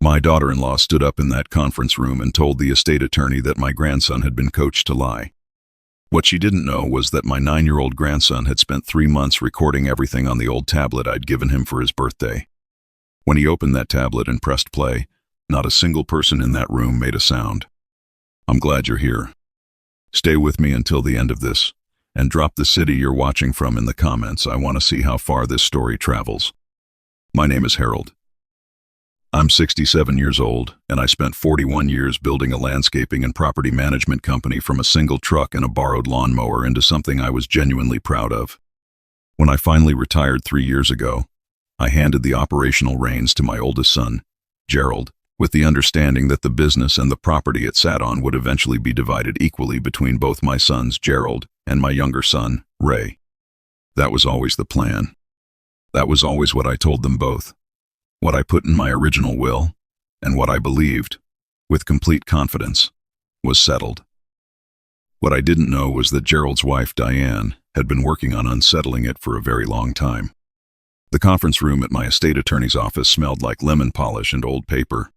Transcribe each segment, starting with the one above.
My daughter-in-law stood up in that conference room and told the estate attorney that my grandson had been coached to lie. What she didn't know was that my 9-year-old grandson had spent 3 months recording everything on the old tablet I'd given him for his birthday. When he opened that tablet and pressed play, not a single person in that room made a sound. I'm glad you're here. Stay with me until the end of this, and drop the city you're watching from in the comments. I want to see how far this story travels. My name is Harold. I'm 67 years old, and I spent 41 years building a landscaping and property management company from a single truck and a borrowed lawnmower into something I was genuinely proud of. When I finally retired 3 years ago, I handed the operational reins to my oldest son, Gerald, with the understanding that the business and the property it sat on would eventually be divided equally between both my sons, Gerald, and my younger son, Ray. That was always the plan. That was always what I told them both. What I put in my original will, and what I believed, with complete confidence, was settled. What I didn't know was that Gerald's wife, Diane, had been working on unsettling it for a very long time. The conference room at my estate attorney's office smelled like lemon polish and old paper.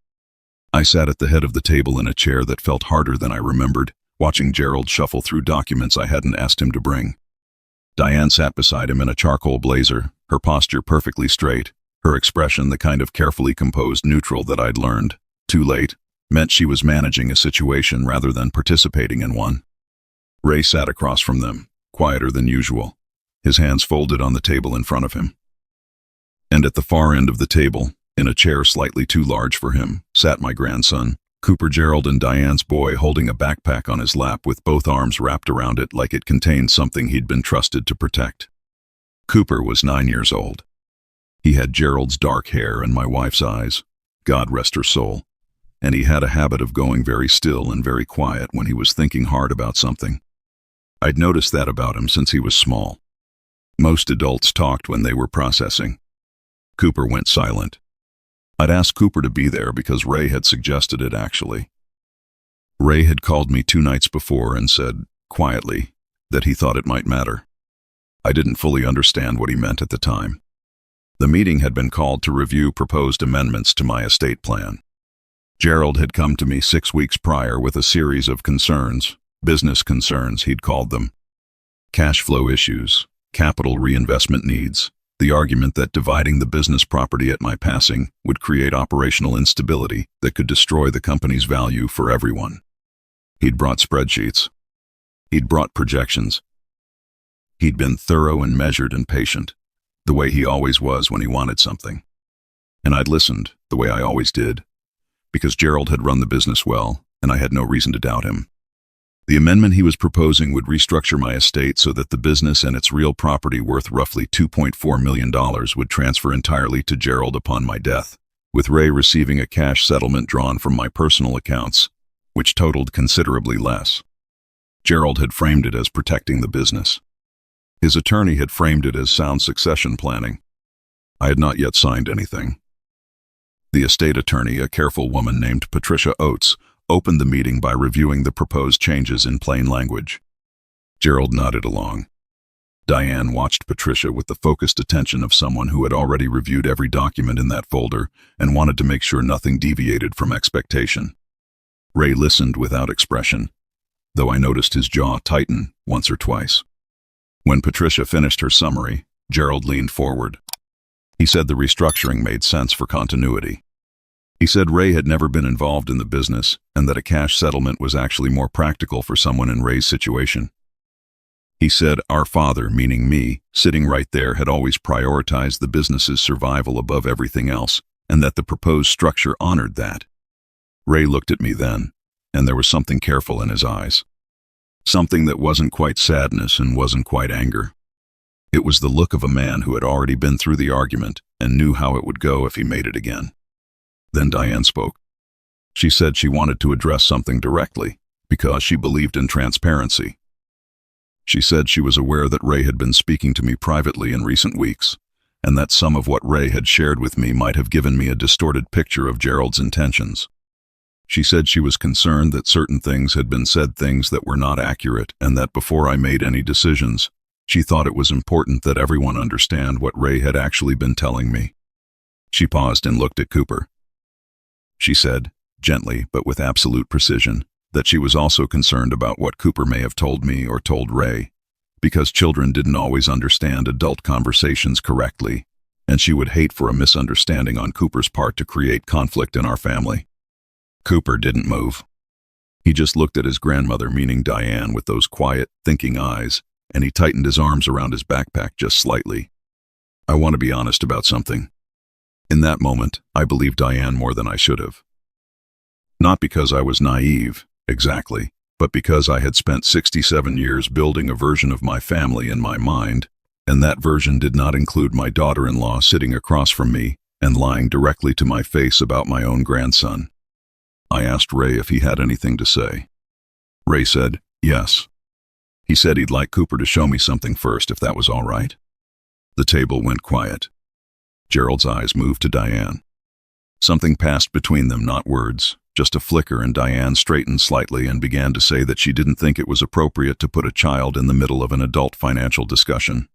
I sat at the head of the table in a chair that felt harder than I remembered, watching Gerald shuffle through documents I hadn't asked him to bring. Diane sat beside him in a charcoal blazer, her posture perfectly straight, her expression the kind of carefully composed neutral that I'd learned, too late, meant she was managing a situation rather than participating in one. Ray sat across from them, quieter than usual, his hands folded on the table in front of him. And at the far end of the table, in a chair slightly too large for him, sat my grandson, Cooper Gerald, and Diane's boy, holding a backpack on his lap with both arms wrapped around it like it contained something he'd been trusted to protect. Cooper was 9 years old. He had Gerald's dark hair and my wife's eyes, God rest her soul, and he had a habit of going very still and very quiet when he was thinking hard about something. I'd noticed that about him since he was small. Most adults talked when they were processing. Cooper went silent. I'd asked Cooper to be there because Ray had suggested it, actually. Ray had called me 2 nights before and said, quietly, that he thought it might matter. I didn't fully understand what he meant at the time. The meeting had been called to review proposed amendments to my estate plan. Gerald had come to me 6 weeks prior with a series of concerns, business concerns he'd called them. Cash flow issues, capital reinvestment needs, the argument that dividing the business property at my passing would create operational instability that could destroy the company's value for everyone. He'd brought spreadsheets. He'd brought projections. He'd been thorough and measured and patient, the way he always was when he wanted something. And I'd listened, the way I always did, because Gerald had run the business well, and I had no reason to doubt him. The amendment he was proposing would restructure my estate so that the business and its real property worth roughly $2.4 million would transfer entirely to Gerald upon my death, with Ray receiving a cash settlement drawn from my personal accounts, which totaled considerably less. Gerald had framed it as protecting the business. His attorney had framed it as sound succession planning. I had not yet signed anything. The estate attorney, a careful woman named Patricia Oates, opened the meeting by reviewing the proposed changes in plain language. Gerald nodded along. Diane watched Patricia with the focused attention of someone who had already reviewed every document in that folder and wanted to make sure nothing deviated from expectation. Ray listened without expression, though I noticed his jaw tighten once or twice. When Patricia finished her summary, Gerald leaned forward. He said the restructuring made sense for continuity. He said Ray had never been involved in the business and that a cash settlement was actually more practical for someone in Ray's situation. He said our father, meaning me, sitting right there, had always prioritized the business's survival above everything else, and that the proposed structure honored that. Ray looked at me then, and there was something careful in his eyes. Something that wasn't quite sadness and wasn't quite anger. It was the look of a man who had already been through the argument and knew how it would go if he made it again. Then Diane spoke. She said she wanted to address something directly, because she believed in transparency. She said she was aware that Ray had been speaking to me privately in recent weeks, and that some of what Ray had shared with me might have given me a distorted picture of Gerald's intentions. She said she was concerned that certain things had been said, things that were not accurate, and that before I made any decisions, she thought it was important that everyone understand what Ray had actually been telling me. She paused and looked at Cooper. She said, gently but with absolute precision, that she was also concerned about what Cooper may have told me or told Ray, because children didn't always understand adult conversations correctly, and she would hate for a misunderstanding on Cooper's part to create conflict in our family. Cooper didn't move. He just looked at his grandmother, meaning Diane, with those quiet, thinking eyes, and he tightened his arms around his backpack just slightly. I want to be honest about something. In that moment, I believed Diane more than I should have. Not because I was naive, exactly, but because I had spent 67 years building a version of my family in my mind, and that version did not include my daughter-in-law sitting across from me and lying directly to my face about my own grandson. I asked Ray if he had anything to say. Ray said, yes. He said he'd like Cooper to show me something first, if that was all right. The table went quiet. Gerald's eyes moved to Diane. Something passed between them, not words, just a flicker, and Diane straightened slightly and began to say that she didn't think it was appropriate to put a child in the middle of an adult financial discussion.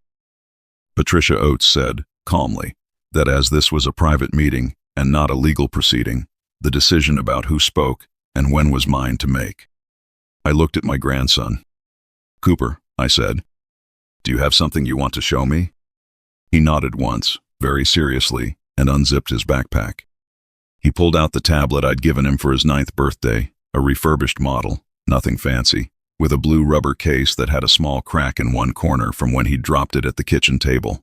Patricia Oates said, calmly, that as this was a private meeting and not a legal proceeding, the decision about who spoke and when was mine to make. I looked at my grandson. Cooper, I said, do you have something you want to show me? He nodded once, very seriously, and unzipped his backpack. He pulled out the tablet I'd given him for his 9th birthday, a refurbished model, nothing fancy, with a blue rubber case that had a small crack in one corner from when he'd dropped it at the kitchen table.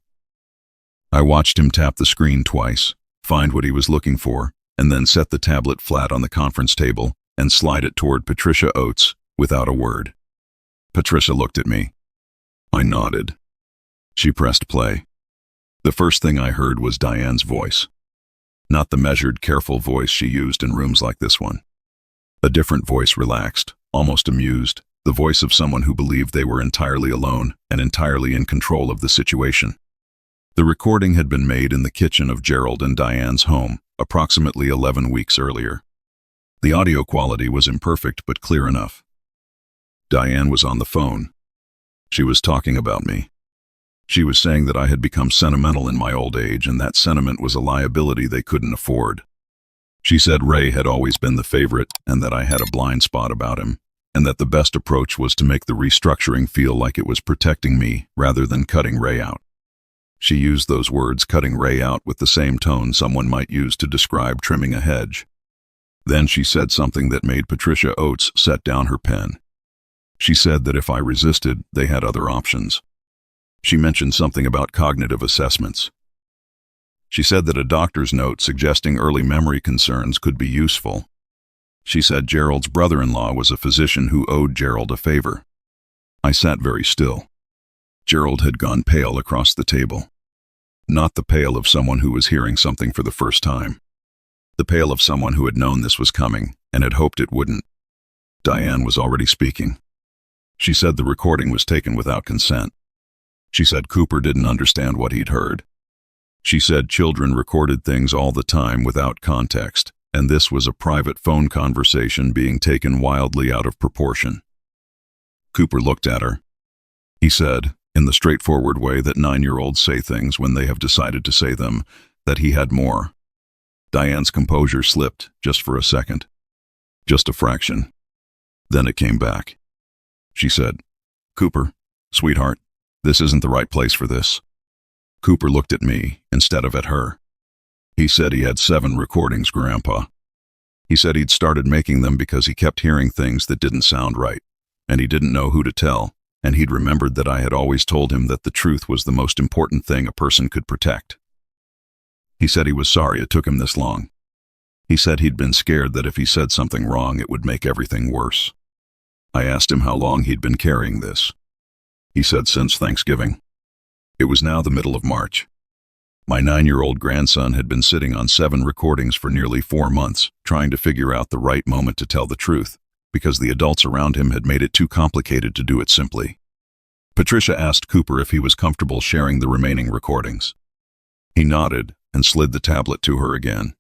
I watched him tap the screen twice, find what he was looking for, and then set the tablet flat on the conference table and slide it toward Patricia Oates without a word. Patricia looked at me. I nodded. She pressed play. The first thing I heard was Diane's voice. Not the measured, careful voice she used in rooms like this one. A different voice, relaxed, almost amused, the voice of someone who believed they were entirely alone and entirely in control of the situation. The recording had been made in the kitchen of Gerald and Diane's home, approximately 11 weeks earlier. The audio quality was imperfect but clear enough. Diane was on the phone. She was talking about me. She was saying that I had become sentimental in my old age, and that sentiment was a liability they couldn't afford. She said Ray had always been the favorite and that I had a blind spot about him, and that the best approach was to make the restructuring feel like it was protecting me rather than cutting Ray out. She used those words, cutting Ray out, with the same tone someone might use to describe trimming a hedge. Then she said something that made Patricia Oates set down her pen. She said that if I resisted, they had other options. She mentioned something about cognitive assessments. She said that a doctor's note suggesting early memory concerns could be useful. She said Gerald's brother-in-law was a physician who owed Gerald a favor. I sat very still. Gerald had gone pale across the table. Not the pale of someone who was hearing something for the first time. The pale of someone who had known this was coming and had hoped it wouldn't. Diane was already speaking. She said the recording was taken without consent. She said Cooper didn't understand what he'd heard. She said children recorded things all the time without context, and this was a private phone conversation being taken wildly out of proportion. Cooper looked at her. He said, in the straightforward way that 9-year-olds say things when they have decided to say them, that he had more. Diane's composure slipped just for a second. Just a fraction. Then it came back. She said, Cooper, sweetheart, this isn't the right place for this. Cooper looked at me instead of at her. He said he had 7 recordings, Grandpa. He said he'd started making them because he kept hearing things that didn't sound right, and he didn't know who to tell, and he'd remembered that I had always told him that the truth was the most important thing a person could protect. He said he was sorry it took him this long. He said he'd been scared that if he said something wrong, it would make everything worse. I asked him how long he'd been carrying this. He said since Thanksgiving. It was now the middle of March. My 9-year-old grandson had been sitting on 7 recordings for nearly 4 months, trying to figure out the right moment to tell the truth, because the adults around him had made it too complicated to do it simply. Patricia asked Cooper if he was comfortable sharing the remaining recordings. He nodded and slid the tablet to her again.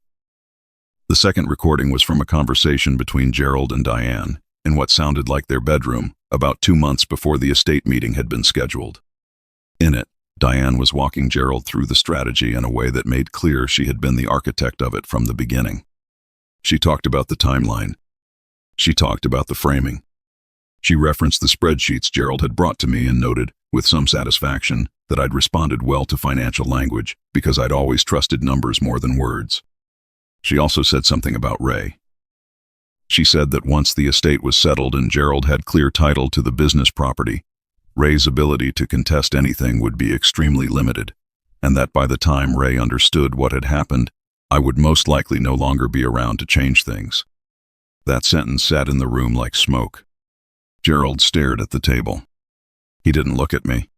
The second recording was from a conversation between Gerald and Diane, in what sounded like their bedroom, about 2 months before the estate meeting had been scheduled. In it, Diane was walking Gerald through the strategy in a way that made clear she had been the architect of it from the beginning. She talked about the timeline. She talked about the framing. She referenced the spreadsheets Gerald had brought to me and noted, with some satisfaction, that I'd responded well to financial language because I'd always trusted numbers more than words. She also said something about Ray. She said that once the estate was settled and Gerald had clear title to the business property, Ray's ability to contest anything would be extremely limited, and that by the time Ray understood what had happened, I would most likely no longer be around to change things. That sentence sat in the room like smoke. Gerald stared at the table. He didn't look at me.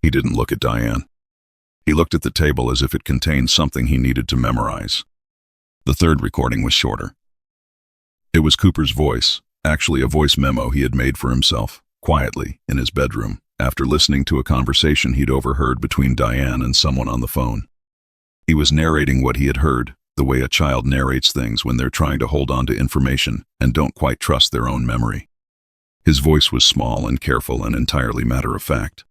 He didn't look at Diane. He looked at the table as if it contained something he needed to memorize. The third recording was shorter. It was Cooper's voice, actually a voice memo he had made for himself, quietly, in his bedroom, after listening to a conversation he'd overheard between Diane and someone on the phone. He was narrating what he had heard, the way a child narrates things when they're trying to hold on to information and don't quite trust their own memory. His voice was small and careful and entirely matter-of-fact.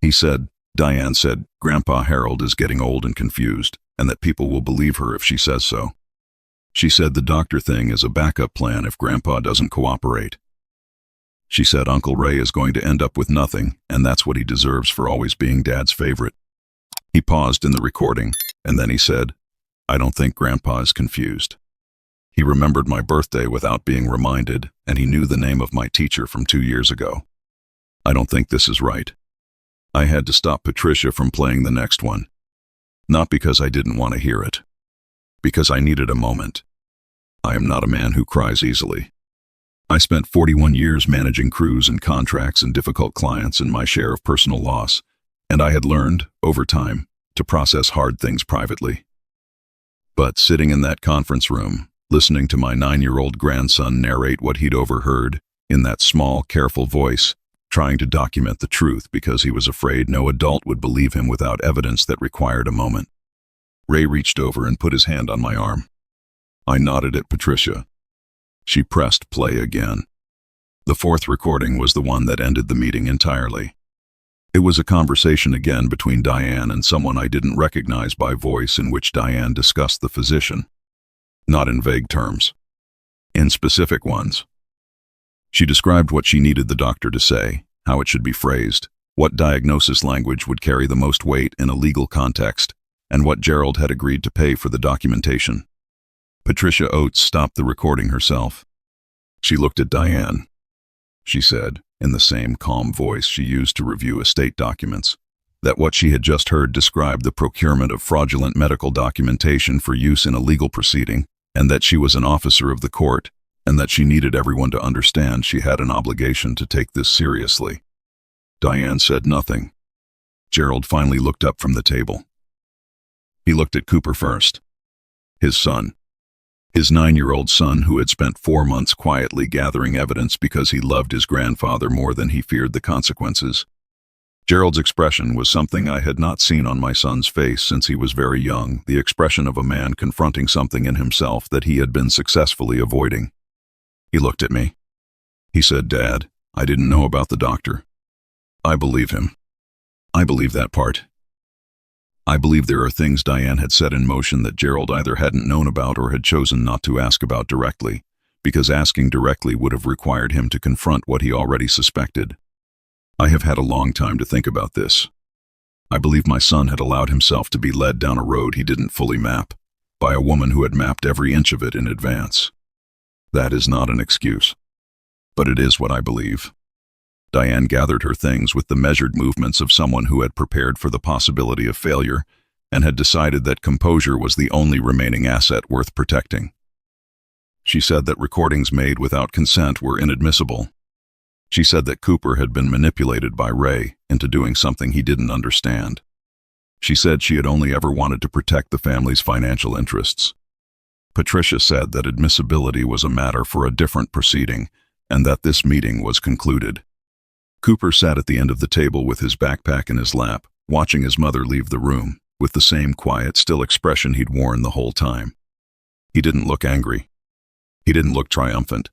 He said, Diane said, Grandpa Harold is getting old and confused, and that people will believe her if she says so. She said the doctor thing is a backup plan if Grandpa doesn't cooperate. She said Uncle Ray is going to end up with nothing, and that's what he deserves for always being Dad's favorite. He paused in the recording, and then he said, I don't think Grandpa is confused. He remembered my birthday without being reminded, and he knew the name of my teacher from 2 years ago. I don't think this is right. I had to stop Patricia from playing the next one. Not because I didn't want to hear it. Because I needed a moment. I am not a man who cries easily. I spent 41 years managing crews and contracts and difficult clients and my share of personal loss, and I had learned, over time, to process hard things privately. But sitting in that conference room, listening to my 9-year-old grandson narrate what he'd overheard, in that small, careful voice, trying to document the truth because he was afraid no adult would believe him without evidence that required a moment. Ray reached over and put his hand on my arm. I nodded at Patricia. She pressed play again. The fourth recording was the one that ended the meeting entirely. It was a conversation again between Diane and someone I didn't recognize by voice, in which Diane discussed the physician. Not in vague terms. In specific ones. She described what she needed the doctor to say, how it should be phrased, what diagnosis language would carry the most weight in a legal context, and what Gerald had agreed to pay for the documentation. Patricia Oates stopped the recording herself. She looked at Diane. She said, in the same calm voice she used to review estate documents, that what she had just heard described the procurement of fraudulent medical documentation for use in a legal proceeding, and that she was an officer of the court, and that she needed everyone to understand she had an obligation to take this seriously. Diane said nothing. Gerald finally looked up from the table. He looked at Cooper first. His son. His 9-year-old son, who had spent 4 months quietly gathering evidence because he loved his grandfather more than he feared the consequences. Gerald's expression was something I had not seen on my son's face since he was very young, the expression of a man confronting something in himself that he had been successfully avoiding. He looked at me. He said, Dad, I didn't know about the doctor. I believe him. I believe that part. I believe there are things Diane had set in motion that Gerald either hadn't known about or had chosen not to ask about directly, because asking directly would have required him to confront what he already suspected. I have had a long time to think about this. I believe my son had allowed himself to be led down a road he didn't fully map, by a woman who had mapped every inch of it in advance. That is not an excuse. But it is what I believe. Diane gathered her things with the measured movements of someone who had prepared for the possibility of failure and had decided that composure was the only remaining asset worth protecting. She said that recordings made without consent were inadmissible. She said that Cooper had been manipulated by Ray into doing something he didn't understand. She said she had only ever wanted to protect the family's financial interests. Patricia said that admissibility was a matter for a different proceeding and that this meeting was concluded. Cooper sat at the end of the table with his backpack in his lap, watching his mother leave the room, with the same quiet, still expression he'd worn the whole time. He didn't look angry. He didn't look triumphant.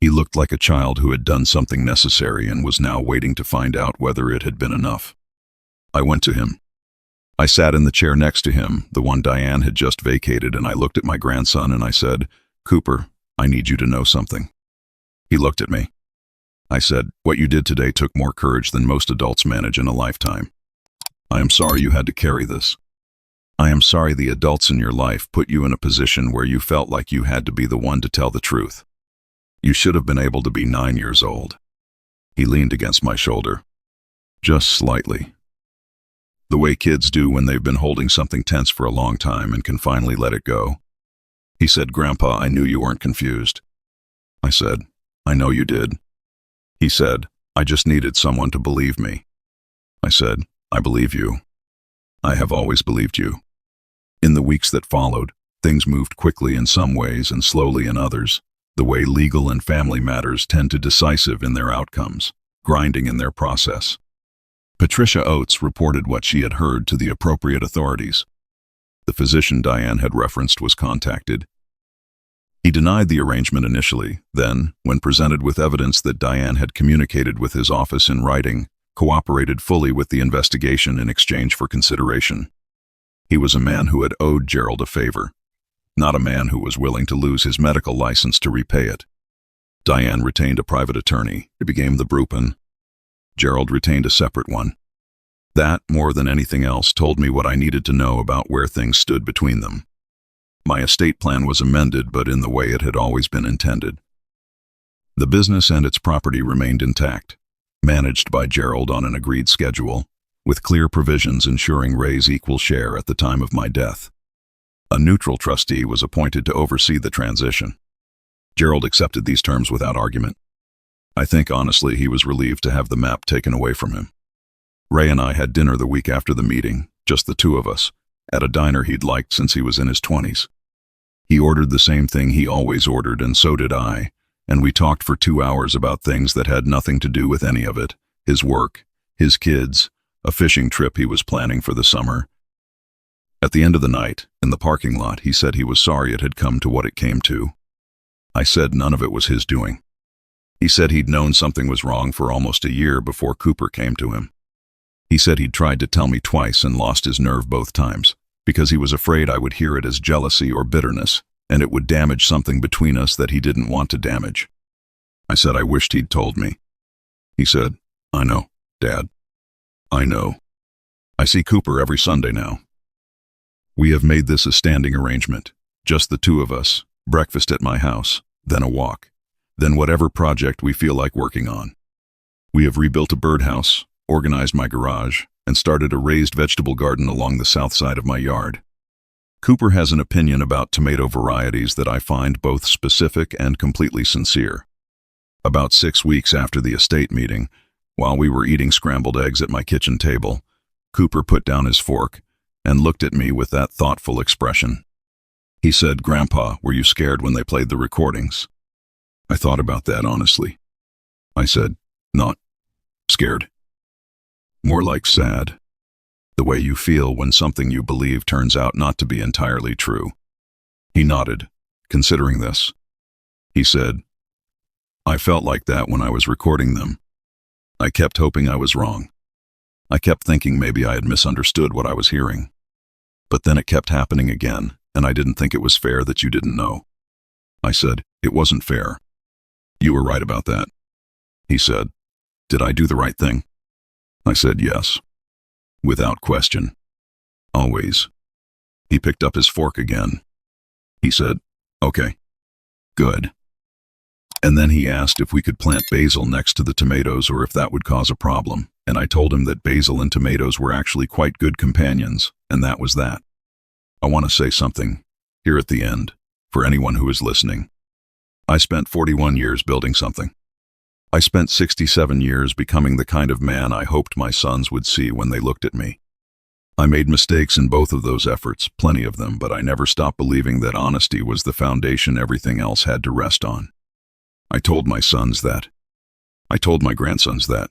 He looked like a child who had done something necessary and was now waiting to find out whether it had been enough. I went to him. I sat in the chair next to him, the one Diane had just vacated, and I looked at my grandson and I said, "Cooper, I need you to know something." He looked at me. I said, "What you did today took more courage than most adults manage in a lifetime. I am sorry you had to carry this. I am sorry the adults in your life put you in a position where you felt like you had to be the one to tell the truth. You should have been able to be 9 years old." He leaned against my shoulder. Just slightly. The way kids do when they've been holding something tense for a long time and can finally let it go. He said, "Grandpa, I knew you weren't confused." I said, "I know you did." He said, "I just needed someone to believe me." I said, "I believe you. I have always believed you." In the weeks that followed, things moved quickly in some ways and slowly in others, the way legal and family matters tend to decisive in their outcomes, grinding in their process. Patricia Oates reported what she had heard to the appropriate authorities. The physician Diane had referenced was contacted. He denied the arrangement initially, then, when presented with evidence that Diane had communicated with his office in writing, cooperated fully with the investigation in exchange for consideration. He was a man who had owed Gerald a favor, not a man who was willing to lose his medical license to repay it. Diane retained a private attorney. It became the Brupen. Gerald retained a separate one. That, more than anything else, told me what I needed to know about where things stood between them. My estate plan was amended, but in the way it had always been intended. The business and its property remained intact, managed by Gerald on an agreed schedule, with clear provisions ensuring Ray's equal share at the time of my death. A neutral trustee was appointed to oversee the transition. Gerald accepted these terms without argument. I think, honestly, he was relieved to have the map taken away from him. Ray and I had dinner the week after the meeting, just the two of us, at a diner he'd liked since he was in his 20s. He ordered the same thing he always ordered, and so did I, and we talked for 2 hours about things that had nothing to do with any of it: his work, his kids, a fishing trip he was planning for the summer. At the end of the night, in the parking lot, he said he was sorry it had come to what it came to. I said none of it was his doing. He said he'd known something was wrong for almost a year before Cooper came to him. He said he'd tried to tell me twice and lost his nerve both times, because he was afraid I would hear it as jealousy or bitterness, and it would damage something between us that he didn't want to damage. I said I wished he'd told me. He said, "I know, Dad. I know. I see Cooper every Sunday now. We have made this a standing arrangement, just the two of us, breakfast at my house, then a walk, then whatever project we feel like working on. We have rebuilt a birdhouse, organized my garage, and started a raised vegetable garden along the south side of my yard. Cooper has an opinion about tomato varieties that I find both specific and completely sincere. About 6 weeks after the estate meeting, while we were eating scrambled eggs at my kitchen table, Cooper put down his fork and looked at me with that thoughtful expression. He said, "Grandpa, were you scared when they played the recordings?" I thought about that honestly. I said, "Not scared. More like sad. The way you feel when something you believe turns out not to be entirely true." He nodded, considering this. He said, "I felt like that when I was recording them. I kept hoping I was wrong. I kept thinking maybe I had misunderstood what I was hearing. But then it kept happening again, and I didn't think it was fair that you didn't know." I said, "It wasn't fair. You were right about that." He said, "Did I do the right thing?" I said, "Yes. Without question. Always." He picked up his fork again. He said, "Okay. Good." And then he asked if we could plant basil next to the tomatoes or if that would cause a problem, and I told him that basil and tomatoes were actually quite good companions, and that was that. I want to say something, here at the end, for anyone who is listening. I spent 41 years building something. I spent 67 years becoming the kind of man I hoped my sons would see when they looked at me. I made mistakes in both of those efforts, plenty of them, but I never stopped believing that honesty was the foundation everything else had to rest on. I told my sons that. I told my grandsons that.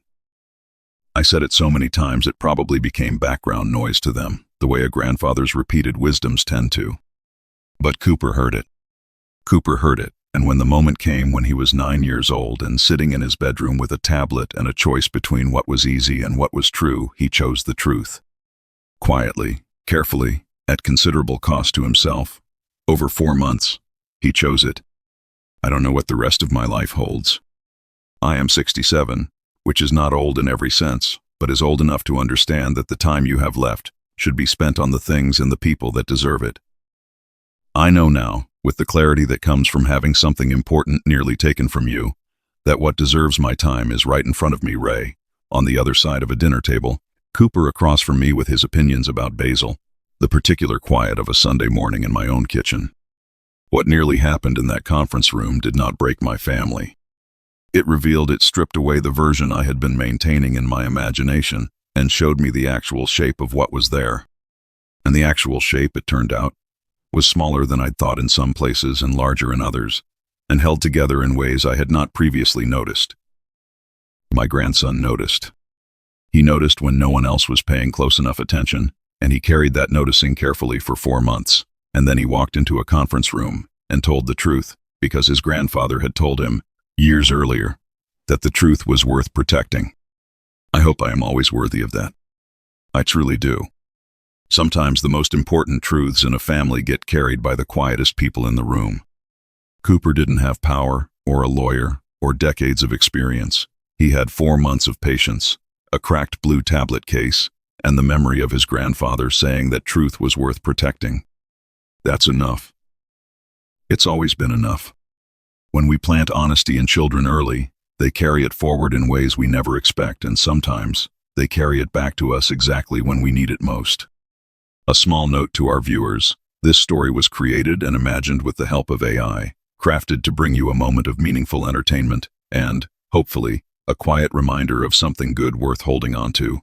I said it so many times it probably became background noise to them, the way a grandfather's repeated wisdoms tend to. But Cooper heard it. Cooper heard it, and when the moment came when he was 9 years old and sitting in his bedroom with a tablet and a choice between what was easy and what was true, he chose the truth. quietly, carefully, at considerable cost to himself. Over 4 months, he chose it. I don't know what the rest of my life holds. I am 67, which is not old in every sense, but is old enough to understand that the time you have left should be spent on the things and the people that deserve it. I know now, with the clarity that comes from having something important nearly taken from you, that what deserves my time is right in front of me. Ray, on the other side of a dinner table, Cooper across from me with his opinions about Basil, the particular quiet of a Sunday morning in my own kitchen. What nearly happened in that conference room did not break my family. It revealed it stripped away the version I had been maintaining in my imagination and showed me the actual shape of what was there. And the actual shape, it turned out, was smaller than I'd thought in some places and larger in others, and held together in ways I had not previously noticed. My grandson noticed. He noticed when no one else was paying close enough attention, and he carried that noticing carefully for 4 months, and then he walked into a conference room and told the truth, because his grandfather had told him, years earlier, that the truth was worth protecting. I hope I am always worthy of that. I truly do. Sometimes the most important truths in a family get carried by the quietest people in the room. Cooper didn't have power, or a lawyer, or decades of experience. He had 4 months of patience, a cracked blue tablet case, and the memory of his grandfather saying that truth was worth protecting. That's enough. It's always been enough. When we plant honesty in children early, they carry it forward in ways we never expect, and sometimes they carry it back to us exactly when we need it most. A small note to our viewers: this story was created and imagined with the help of AI, crafted to bring you a moment of meaningful entertainment and, hopefully, a quiet reminder of something good worth holding on to.